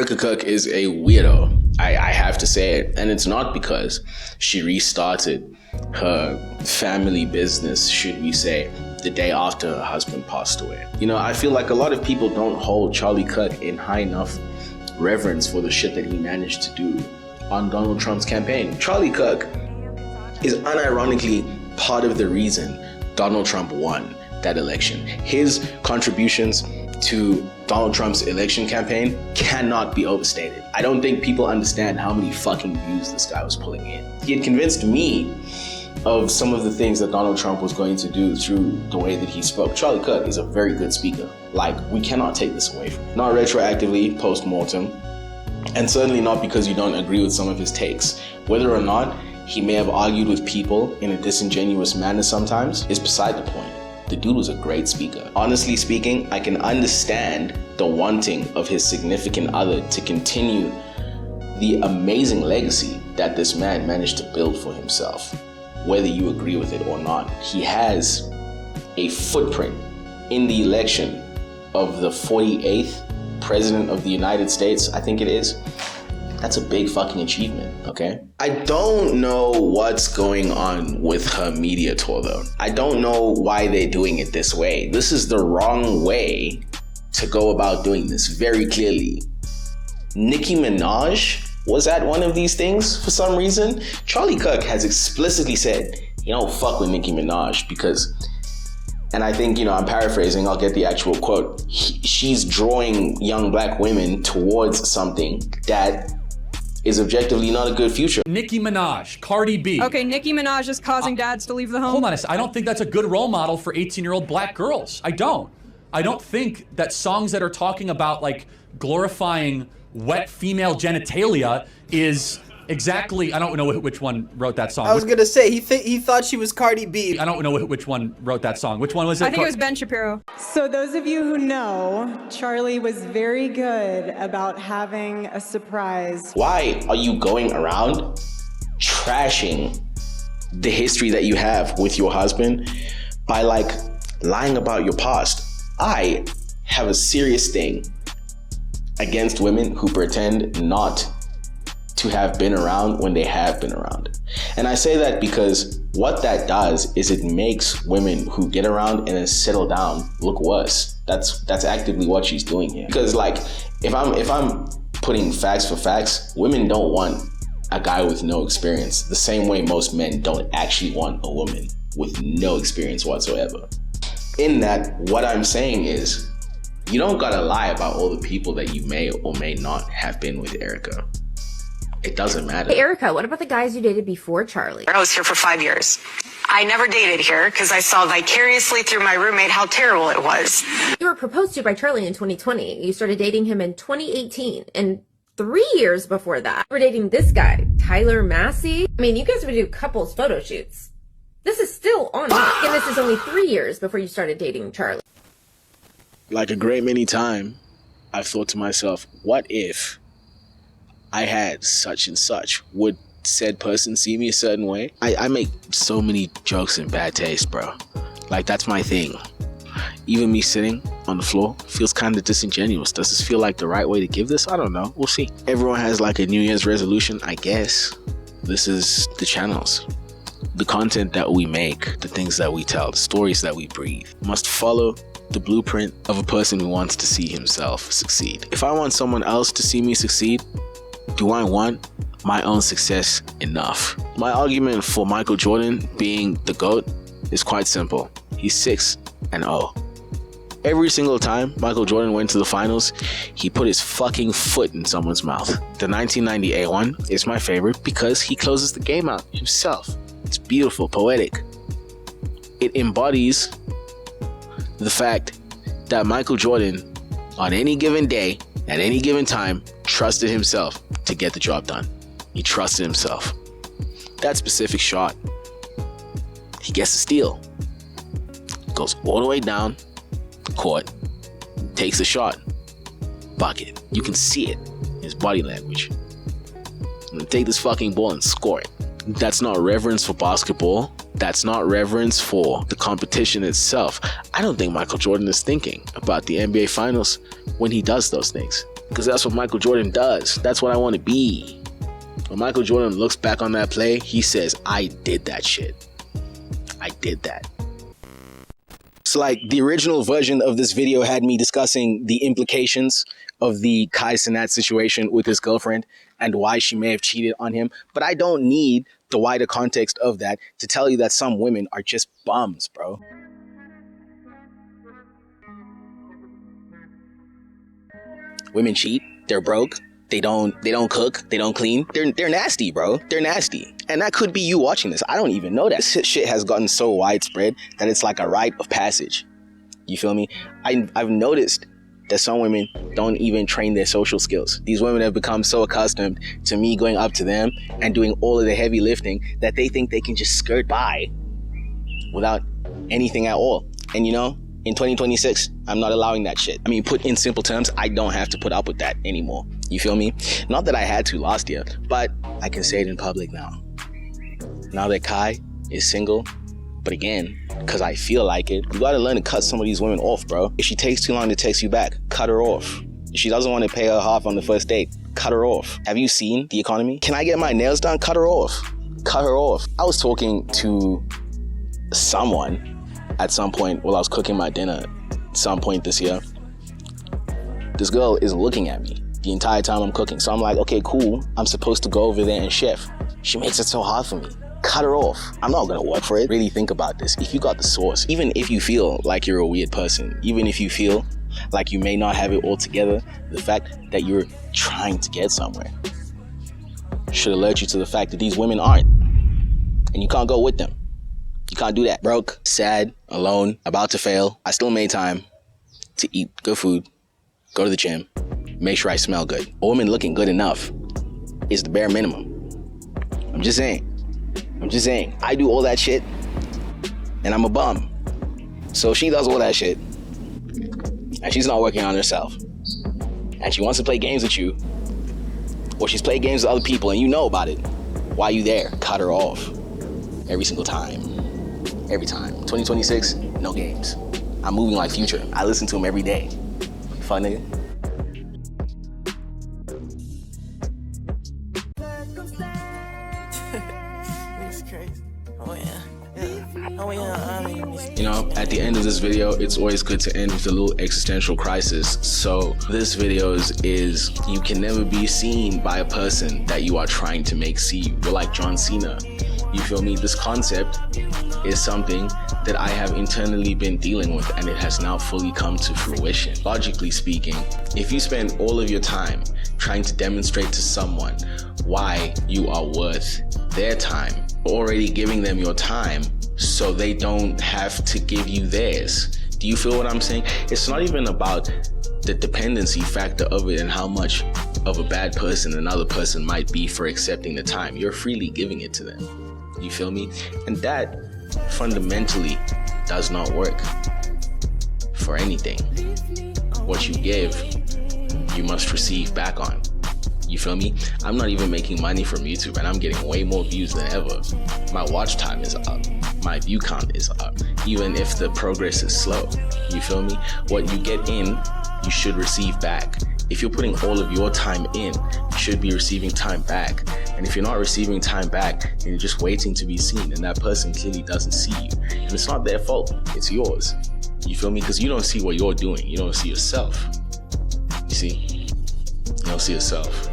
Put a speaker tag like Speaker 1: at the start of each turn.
Speaker 1: Erica Cook is a weirdo. I have to say it. And it's not because she restarted her family business, should we say, the day after her husband passed away. You know, I feel like a lot of people don't hold Charlie Kirk in high enough reverence for the shit that he managed to do on Donald Trump's campaign. Charlie Kirk is unironically part of the reason Donald Trump won that election. His contributions to Donald Trump's election campaign cannot be overstated. I don't think people understand how many fucking views this guy was pulling in. He had convinced me of some of the things that Donald Trump was going to do through the way that he spoke. Charlie Kirk is a very good speaker. Like, we cannot take this away from him. Not retroactively, post-mortem, and certainly not because you don't agree with some of his takes. Whether or not he may have argued with people in a disingenuous manner sometimes is beside the point. The dude was a great speaker. Honestly speaking, I can understand the wanting of his significant other to continue the amazing legacy that this man managed to build for himself. Whether you agree with it or not, he has a footprint in the election of the 48th president of the United States, I think it is. That's a big fucking achievement, okay? I don't know what's going on with her media tour though. I don't know why they're doing it this way. This is the wrong way to go about doing this, very clearly. Nicki Minaj was at one of these things for some reason. Charlie Kirk has explicitly said, you don't fuck with Nicki Minaj because, and I think, I'm paraphrasing, I'll get the actual quote. She's drawing young black women towards something that is objectively not a good future.
Speaker 2: Nicki Minaj, Cardi B.
Speaker 3: Okay, Nicki Minaj is causing dads to leave the home.
Speaker 2: Hold on, I don't think that's a good role model for 18-year-old black girls. I don't think that songs that are talking about like glorifying wet female genitalia is exactly, I don't know which one wrote that song.
Speaker 4: I was gonna say, he thought she was Cardi B.
Speaker 2: I don't know which one wrote that song. Which one was it?
Speaker 3: I think it was Ben Shapiro.
Speaker 5: So those of you who know, Charlie was very good about having a surprise.
Speaker 1: Why are you going around trashing the history that you have with your husband by like lying about your past? I have a serious thing against women who pretend not to have been around when they have been around. And I say that because what that does is it makes women who get around and then settle down look worse. That's actively what she's doing here. Because like, if I'm putting facts for facts, women don't want a guy with no experience the same way most men don't actually want a woman with no experience whatsoever. In that, what I'm saying is, you don't gotta lie about all the people that you may or may not have been with Erica. It doesn't matter.
Speaker 6: Hey, Erica, what about the guys you dated before Charlie?
Speaker 7: I was here for 5 years. I never dated here because I saw vicariously through my roommate how terrible it was.
Speaker 6: You were proposed to by Charlie in 2020. You started dating him in 2018. And 3 years before that, you were dating this guy, Tyler Massey. I mean, you guys would do couples photo shoots. This is still on. And this is only 3 years before you started dating Charlie.
Speaker 1: Like a great many times, I've thought to myself, what if I had such and such? Would said person see me a certain way? I make so many jokes in bad taste, bro. Like, that's my thing. Even me sitting on the floor feels kind of disingenuous. Does this feel like the right way to give this? I don't know. We'll see. Everyone has like a New Year's resolution, I guess. This is the channels. The content that we make, the things that we tell, the stories that we breathe must follow the blueprint of a person who wants to see himself succeed. If I want someone else to see me succeed, do I want my own success enough? My argument for Michael Jordan being the GOAT is quite simple. He's 6-0. Every single time Michael Jordan went to the finals, he put his fucking foot in someone's mouth. The 1998 one is my favorite because he closes the game out himself. It's beautiful, poetic. It embodies the fact that Michael Jordan, on any given day, at any given time, trusted himself to get the job done. He trusted himself. That specific shot, he gets a steal. Goes all the way down the court, takes a shot, bucket. You can see it in his body language. I'm gonna take this fucking ball and score it. That's not reverence for basketball. That's not reverence for the competition itself. I don't think Michael Jordan is thinking about the NBA Finals when he does those things. Because that's what Michael Jordan does. That's what I want to be. When Michael Jordan looks back on that play, he says, I did that shit. I did that. It's like the original version of this video had me discussing the implications of the Kai Cenat situation with his girlfriend and why she may have cheated on him. But I don't need the wider context of that to tell you that some women are just bums, bro. Women cheat, they're broke, they don't cook, they don't clean. They're nasty, bro. They're nasty. And that could be you watching this. I don't even know that. This shit has gotten so widespread that it's like a rite of passage. You feel me? I've noticed that some women don't even train their social skills. These women have become so accustomed to me going up to them and doing all of the heavy lifting that they think they can just skirt by without anything at all. And you know, in 2026, I'm not allowing that shit. I mean, put in simple terms, I don't have to put up with that anymore. You feel me? Not that I had to last year, but I can say it in public now. Now that Kai is single, but again, because I feel like it, you gotta learn to cut some of these women off, bro. If she takes too long to text you back, cut her off. If she doesn't want to pay her half on the first date, cut her off. Have you seen the economy? Can I get my nails done? Cut her off. Cut her off. I was talking to someone at some point while I was cooking my dinner at some point this year. This girl is looking at me the entire time I'm cooking. So I'm like, okay, cool. I'm supposed to go over there and chef. She makes it so hard for me. Cut her off. I'm not gonna work for it. Really think about this. If you got the sauce, even if you feel like you're a weird person, even if you feel like you may not have it all together, the fact that you're trying to get somewhere should alert you to the fact that these women aren't. And you can't go with them. You can't do that. Broke, sad, alone, about to fail. I still made time to eat good food, go to the gym, make sure I smell good. A woman looking good enough is the bare minimum. I'm just saying. I do all that shit and I'm a bum. So she does all that shit and she's not working on herself and she wants to play games with you, or she's played games with other people and you know about it. Why are you there? Cut her off. Every single time. Every time. 2026, no games. I'm moving like Future. I listen to him every day. Fun nigga. You know, at the end of this video, it's always good to end with a little existential crisis. So this video is you can never be seen by a person that you are trying to make see you. You're like John Cena. You feel me? This concept is something that I have internally been dealing with, and it has now fully come to fruition. Logically speaking, if you spend all of your time trying to demonstrate to someone why you are worth their time, already giving them your time so they don't have to give you theirs. Do you feel what I'm saying? It's not even about the dependency factor of it and how much of a bad person another person might be for accepting the time. You're freely giving it to them. You feel me? And that fundamentally does not work for anything. What you give, you must receive back on. You feel me? I'm not even making money from YouTube and I'm getting way more views than ever. My watch time is up. My view count is up, even if the progress is slow. You feel me? What you get in, you should receive back. If you're putting all of your time in, you should be receiving time back. And if you're not receiving time back, then you're just waiting to be seen, and that person clearly doesn't see you. And it's not their fault, it's yours. You feel me? Because you don't see what you're doing. You don't see yourself. You see? You don't see yourself.